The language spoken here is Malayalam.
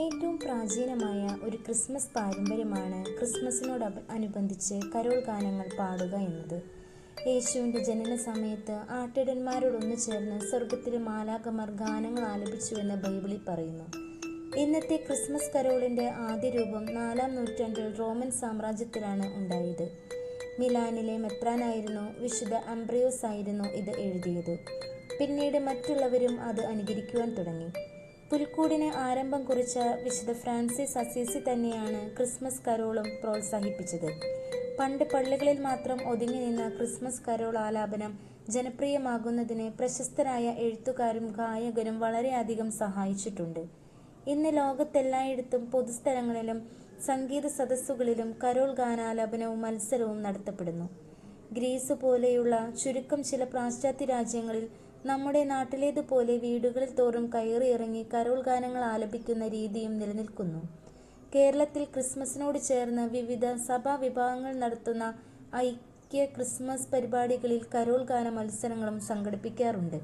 ഏറ്റവും പ്രാചീനമായ ഒരു ക്രിസ്മസ് പാരമ്പര്യമാണ് അനുബന്ധിച്ച് കരോൾ ഗാനങ്ങൾ പാടുക എന്നത്. യേശുവിൻ്റെ ജനന സമയത്ത് ആട്ടിടന്മാരോടൊന്നു ചേർന്ന് സ്വർഗത്തിലെ മാലാഖമാർ ഗാനങ്ങൾ ആലപിച്ചുവെന്ന് ബൈബിളിൽ പറയുന്നു. ഇന്നത്തെ ക്രിസ്മസ് കരോളിൻ്റെ ആദ്യ രൂപം 4-ാം നൂറ്റാണ്ടിൽ റോമൻ സാമ്രാജ്യത്തിലാണ് ഉണ്ടായത്. മിലാനിലെ മെത്രാനായിരുന്നു വിശുദ്ധ അംബ്രിയോസ് ആയിരുന്നു ഇത് എഴുതിയത്. പിന്നീട് മറ്റുള്ളവരും അത് അനുകരിക്കുവാൻ തുടങ്ങി. പുൽക്കൂടിന് ആരംഭം കുറിച്ച വിശുദ്ധ ഫ്രാൻസിസ് അസീസി തന്നെയാണ് ക്രിസ്മസ് കരോളും പ്രോത്സാഹിപ്പിച്ചത്. പണ്ട് പള്ളികളിൽ മാത്രം ഒതുങ്ങി നിന്ന ക്രിസ്മസ് കരോൾ ആലാപനം ജനപ്രിയമാകുന്നതിന് പ്രശസ്തരായ എഴുത്തുകാരും ഗായകരും വളരെയധികം സഹായിച്ചിട്ടുണ്ട്. ഇന്ന് ലോകത്തെല്ലായിടത്തും പൊതുസ്ഥലങ്ങളിലും സംഗീത സദസ്സുകളിലും കരോൾ ഗാനാലാപനവും മത്സരവും നടത്തപ്പെടുന്നു. ഗ്രീസ് പോലെയുള്ള ചുരുക്കം ചില പാശ്ചാത്യ രാജ്യങ്ങളിൽ നമ്മുടെ നാട്ടിലേതുപോലെ വീടുകളിൽ തോറും കയറിയിറങ്ങി കരോൾ ഗാനങ്ങൾ ആലപിക്കുന്ന രീതിയും നിലനിൽക്കുന്നു. കേരളത്തിൽ ക്രിസ്മസിനോട് ചേർന്ന് വിവിധ സഭാ വിഭാഗങ്ങൾ നടത്തുന്ന ഐക്യ ക്രിസ്മസ് പരിപാടികളിൽ കരോൾ ഗാന മത്സരങ്ങളും സംഘടിപ്പിക്കാറുണ്ട്.